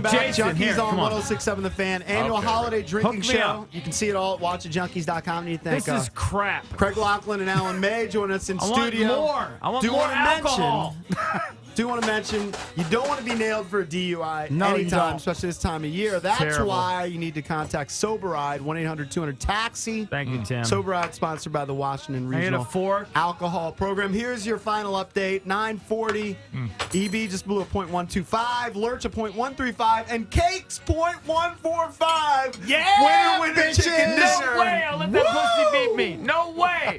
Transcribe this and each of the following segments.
Welcome back. Jason, Junkies here, on come on. 106.7 The Fan. Annual holiday drinking Hook me show. up. You can see it all at watchatjunkies.com. What do you think? This is crap. Craig Laughlin and Alan May join us in studio. I want more alcohol. Do want to mention, you don't want to be nailed for a DUI No, you anytime, don't. especially this time of year. That's Terrible. why you need to contact Sober Ride, 1-800-200-TAXI. Thank you, Tim. Sober Ride, sponsored by the Washington I hit a Regional fork. Alcohol Program. Here's your final update. 940. EB just blew a .125. Lurch a .135. And Cakes .145. Yeah, Winner, winner, bitches. chicken No dinner. way. I'll let that pussy beat me. No way.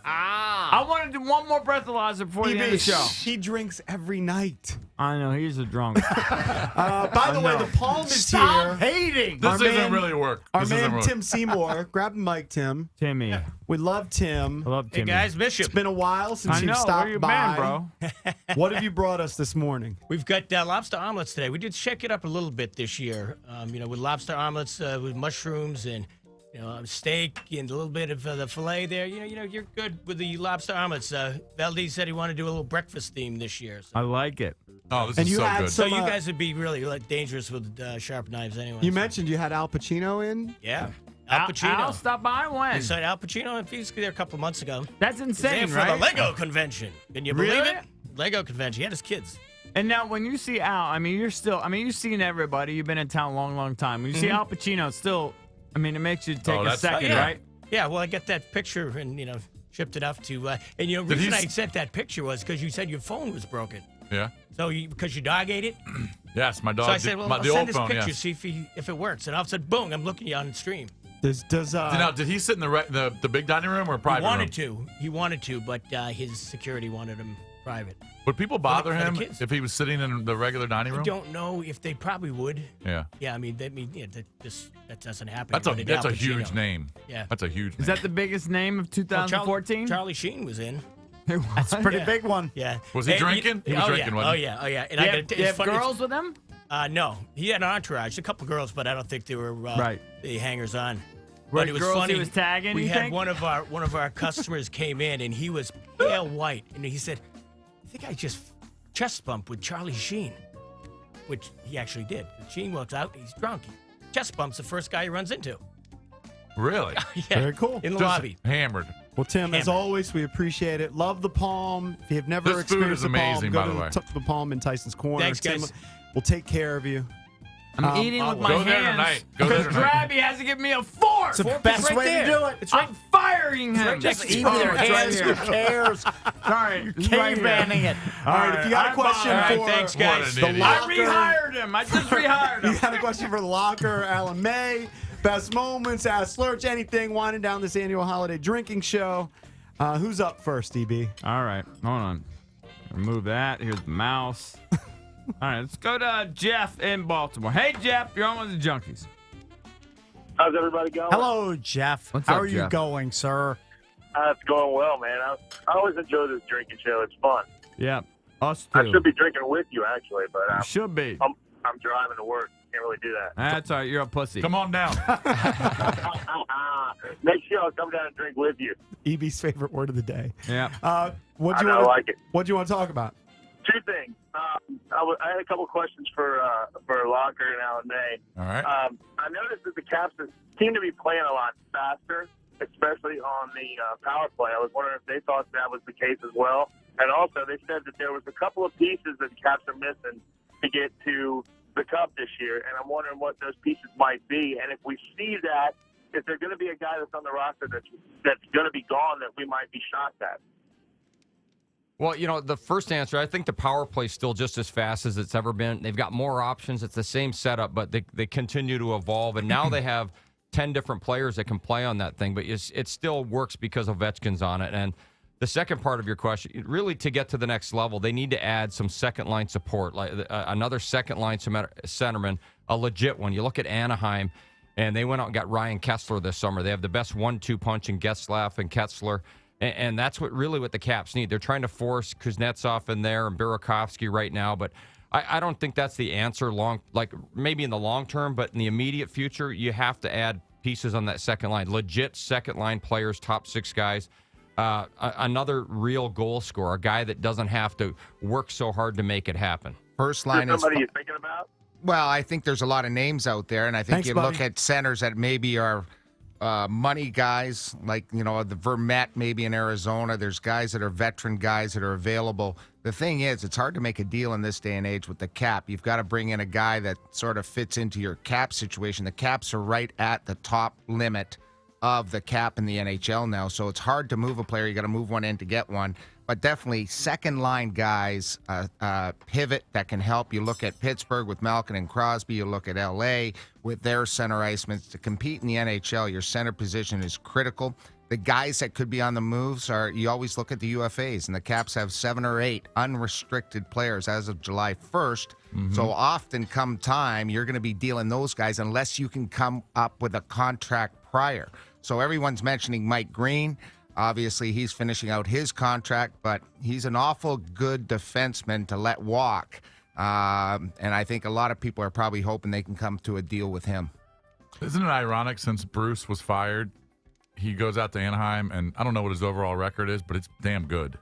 I want to do one more breathalyzer before the end of the show. He drinks every night. I know. He's a drunk. By the way, the Palm is Stop here. hating. This Our doesn't man- really work. Our This man doesn't work. Tim Seymour. Grab the mic, Tim. Timmy. We love Tim. I love Hey Timmy. guys, miss you. It's been a while since I know. you've stopped Where you by. been, bro? What have you brought us this morning? We've got lobster omelets today. We did shake it up a little bit this year. With lobster omelets with mushrooms and steak and a little bit of the fillet there. You're good with the lobster omelets. Valdez said he wanted to do a little breakfast theme this year. So, I like it. Oh, this And is you so had good. some- so you guys would be really dangerous with sharp knives anyway. You so- mentioned you had Al Pacino in. Yeah. Al Pacino. Al stopped by when? They said Al Pacino, and he was there a couple of months ago. That's He was there insane, for right? the Lego convention. Can you believe Really? it? Lego convention. He had his kids. And now, when you see Al, you've seen everybody. You've been in town a long, long time. When you see Al Pacino, it's still, it makes you take a that's- second, yeah. right? Yeah, well, I got that picture and, shipped it off to, and the Did reason he I s- sent that picture was because you said your phone was broken. Yeah. So, because your dog ate it. Yes, my dog. So I said, well, I'll the send old this phone. picture, Yes. see if it works. And all of a sudden, boom, I'm looking at you on the stream. Now, did he sit in the big dining room or private He wanted to, but his security wanted him private. Would people bother for the him kids. if he was sitting in the regular dining I room? don't know if they probably would. Yeah. Yeah, that doesn't happen. That's But a it- that's Al a huge Pacino. name. Yeah. That's a huge name. Is that the biggest name of Well, 2014? Charlie Sheen was in. That's a pretty Yeah. big one. Yeah. Was he drinking? He was drinking, wasn't he? Oh, yeah. And Do I you gotta have, tell you you, have girls with him? No, he had an entourage, a couple girls, but I don't think they were Right. the hangers on. Were But it was girls funny. he was tagging, We you had think? one of our customers came in and he was pale white, and he said, "I think I just chest bumped with Charlie Sheen," which he actually did. Sheen walks out, he's drunk. Chest bumps the first guy he runs into. Really? Yeah, Very cool. in the Just lobby. hammered. Well, Tim, as Hammer. always, we appreciate it. Love the Palm. If you've never This food experienced is the amazing, Palm, by go the way. to the Palm in Tyson's Corner. Thanks, Tim guys. will take care of you. I'm eating with my Go there hands. tonight. Go there Because tonight. Drabby hasn't given me a fork. It's the Fork is best right way there. to do it. It's right. I'm firing him. right next to Eat you. with your Oh, it's right hands, here. who cares? Sorry. it's right Cave here. banning it. All right, if you got a I'm question bummed. for All right, thanks, guys. What an the idiot. I locker, rehired him. I just rehired you him. got a question for the locker, Alan May, best moments, Ask Lurch, anything, winding down this annual holiday drinking show. Who's up first, DB? All right. Hold on. Remove that. Here's the mouse. All right. Let's go to Jeff in Baltimore. Hey, Jeff. You're on with the Junkies. How's everybody going? Hello, Jeff. What's How up, are you Jeff? going, sir? It's going well, man. I always enjoy this drinking show. It's fun. Yeah. Us I too. should be drinking with you, actually, but You should be. I'm driving to work. Can't really do that. That's all right. You're a pussy. Come on down. Next year, I'll come down and drink with you. EB's favorite word of the day. Yeah. What I do know, I like it. What do you want to talk about? Two things. I had a couple questions for Locker and Alan May. All right. I noticed that the Caps seem to be playing a lot faster, especially on the power play. I was wondering if they thought that was the case as well. And also, they said that there was a couple of pieces that the Caps are missing to get to the Cup this year, and I'm wondering what those pieces might be. And if we see that, is there going to be a guy that's on the roster that's going to be gone that we might be shocked at? Well, the first answer, I think the power play is still just as fast as it's ever been. They've got more options. It's the same setup, but they continue to evolve. And now they have 10 different players that can play on that thing, but it still works because Ovechkin's on it. And the second part of your question, really to get to the next level, they need to add some second-line support, like another second-line centerman, a legit one. You look at Anaheim, and they went out and got Ryan Kessler this summer. They have the best 1-2 punch in Getzlaf and Ketzler. And that's what the Caps need. They're trying to force Kuznetsov in there and Burakovsky right now, but I don't think that's the answer maybe in the long term, but in the immediate future, you have to add pieces on that second line. Legit second line players, top six guys. Another real goal scorer, a guy that doesn't have to work so hard to make it happen. First Is line there is somebody you're thinking about? Well, I think there's a lot of names out there, and I think Thanks, you buddy. look at centers that maybe are money guys, like, the Vermette maybe in Arizona. There's guys that are veteran guys that are available. The thing is, it's hard to make a deal in this day and age with the cap. You've got to bring in a guy that sort of fits into your cap situation. The caps are right at the top limit of the cap in the NHL now, so it's hard to move a player. You got to move one in to get one. But definitely second-line guys, pivot that can help. You look at Pittsburgh with Malkin and Crosby. You look at L.A. with their center icemen. To compete in the NHL, your center position is critical. The guys that could be on the moves you always look at the UFAs, and the Caps have 7 or 8 unrestricted players as of July 1st. So often come time, you're going to be dealing those guys unless you can come up with a contract prior. So everyone's mentioning Mike Green. Obviously, he's finishing out his contract, but he's an awful good defenseman to let walk. And I think a lot of people are probably hoping they can come to a deal with him. Isn't it ironic since Bruce was fired, he goes out to Anaheim, and I don't know what his overall record is, but it's damn good.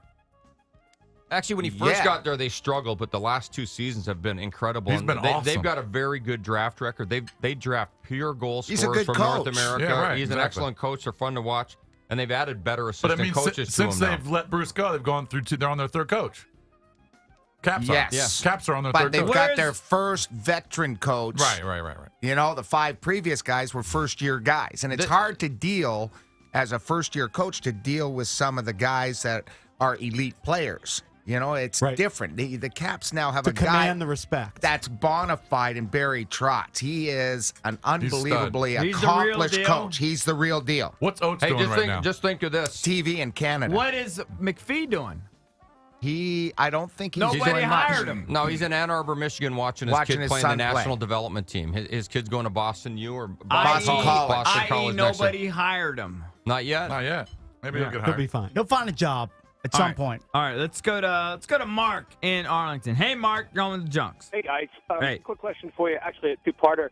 Actually, when he first Yeah. got there, they struggled, but the last 2 seasons have been incredible. He's And been awesome. They've got a very good draft record. They draft pure goal He's a scorers good from North coach. America. Yeah, right, He's an exactly. excellent coach. They're fun to watch, and they've added better But I assistant mean, coaches since to him they've let Bruce go, they've gone through they're on their third coach. Caps are. Yes. Caps are on their But third they've coach. got their first veteran coach. Right. The 5 previous guys were first-year guys, and it's hard to deal as a first-year coach to deal with some of the guys that are elite players. It's Right. different. The Caps now have To a guy command the respect. that's bona fide in Barry Trotz. He is an unbelievably He's the real accomplished deal. coach. He's the real deal. What's Oates Hey, doing right now? just think of this. TV in Canada. What is McPhee doing? I don't think he's Nobody doing much. hired him. No, he's in Ann Arbor, Michigan, watching his Watching kid his play in the son play. national development team. His kid's going to Boston U or Boston I.e. College. Boston I.e. College next year. nobody hired him. Not yet. Not yet. Maybe he'll get He'll hired. be fine. He'll find a job at some point. All right, let's go to Mark in Arlington. Hey, Mark, you're on with the Junks. Hey, guys. Hey. Quick question for you. Actually, a two-parter.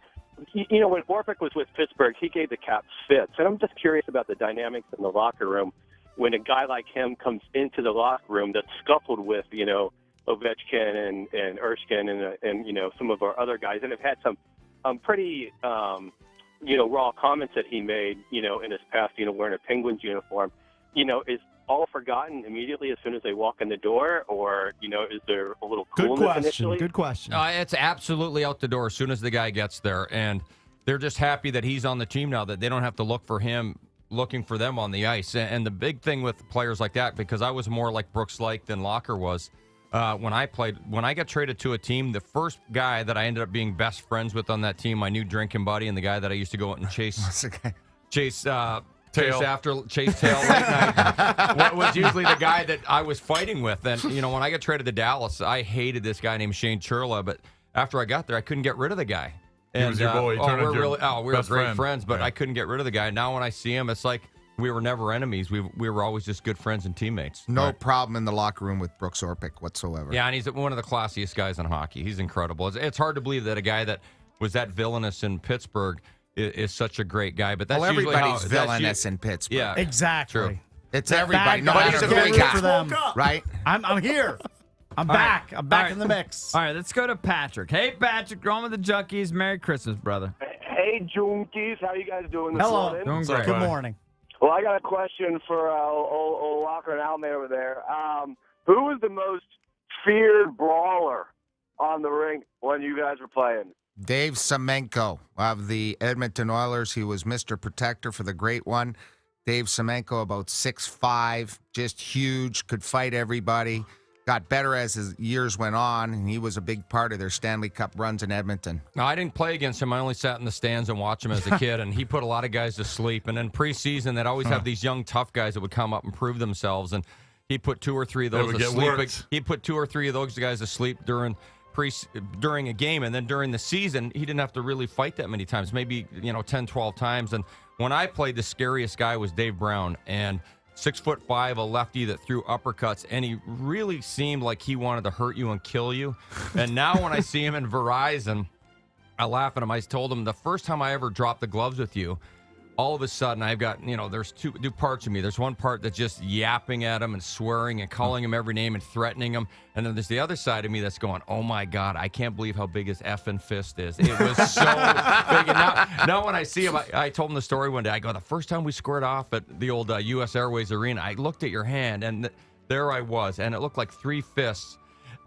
When Warpick was with Pittsburgh, he gave the Caps fits. And I'm just curious about the dynamics in the locker room when a guy like him comes into the locker room that's scuffled with, Ovechkin and Erskine and some of our other guys, and have had some pretty, raw comments that he made, in his past, wearing a Penguins uniform. Is all forgotten immediately as soon as they walk in the door, or is there a little Good coolness question. initially? Good question. It's absolutely out the door as soon as the guy gets there, and they're just happy that he's on the team now, that they don't have to look for him looking for them on the ice. And the big thing with players like that, because I was more like Brooks Lake than Locker was, when I got traded to a team, the first guy that I ended up being best friends with on that team, my new drinking buddy, and the guy that I used to go out and chase tail late night was usually the guy that I was fighting with. And, when I got traded to Dallas, I hated this guy named Shane Churla, but after I got there, I couldn't get rid of the guy. He was your boy. He turned into your we were best great friend. friends, but Yeah. I couldn't get rid of the guy. Now when I see him, it's like we were never enemies. We were always just good friends and teammates. No problem in the locker room with Brooks Orpik whatsoever. Yeah, and he's one of the classiest guys in hockey. He's incredible. It's hard to believe that a guy that was that villainous in Pittsburgh is such a great guy. But that's usually everybody's how, villainous in Pittsburgh. Yeah, Exactly. True. It's That everybody. bad No, guy. he's a Get good root guy. for them. Right? I'm here. I'm back. I'm back in the mix. All right, let's go to Patrick. Hey, Patrick, you're on with the Junkies. Merry Christmas, brother. Hey, Junkies, how you guys doing this Hello. morning? Doing great. Good Bye. morning. Well, I got a question for old Walker and Alman over there. Who was the most feared brawler on the rink when you guys were playing? Dave Semenko of the Edmonton Oilers. He was Mr. Protector for the great one. Dave Semenko, about 6'5", just huge, could fight everybody. Got better as his years went on, and he was a big part of their Stanley Cup runs in Edmonton. No, I didn't play against him. I only sat in the stands and watched him as a kid, and he put a lot of guys to sleep. And then preseason, they'd always have these young, tough guys that would come up and prove themselves, and he put 2 or 3 of They those would to get sleep. worked. He put 2 or 3 of those guys to sleep during a game, and then during the season, he didn't have to really fight that many times, maybe 10, 12 times. And when I played, the scariest guy was Dave Brown, and 6'5", a lefty that threw uppercuts, and he really seemed like he wanted to hurt you and kill you. And now when I see him in Verizon, I laugh at him. I told him the first time I ever dropped the gloves with you, all of a sudden I've got, there's two parts of me. There's one part that's just yapping at him and swearing and calling him every name and threatening him. And then there's the other side of me that's going, oh my God, I can't believe how big his effing fist is. It was so big. And now when I see him, I told him the story one day. I go, the first time we squared off at the old U.S. Airways Arena, I looked at your hand and there I was. And it looked like 3 fists.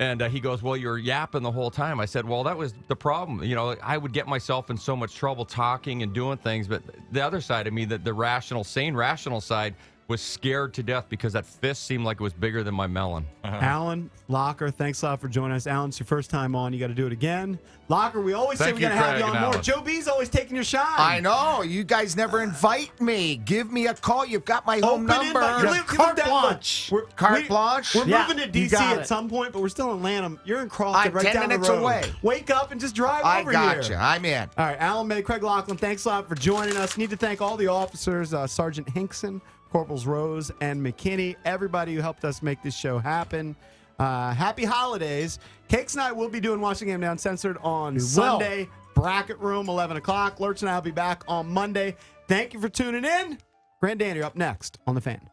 And he goes, well, you're yapping the whole time. I said, well, that was the problem. I would get myself in so much trouble talking and doing things. But the other side of me, the sane, rational side, was scared to death because that fist seemed like it was bigger than my melon. Alan Locker, thanks a lot for joining us. Alan, it's your first time on. You got to do it again. Locker, we always say Thank we're you, going to have you Craig on and more. Alan. Joe B's always taking your shine. I know. You guys never invite me. Give me a call. You've got my home Open number. invite. You live Carte down- blanche. We're- Carte blanche? We're Yeah, moving to you D.C. got at it. some point, but we're still in Lanham. You're in Crofton, I'm right 10 down minutes the road. away. Wake up and just drive I over got here. you. I'm in. All right, Alan May, Craig Laughlin, thanks a lot for joining us. Need to thank all the officers, Sergeant Hinkson, Corporals Rose and McKinney, everybody who helped us make this show happen. Happy holidays. Cakes and I will be doing Watch the Game Down Censored on Sunday. Bracket Room, 11 o'clock. Lurch and I will be back on Monday. Thank you for tuning in. Grand Danny up next on The Fan.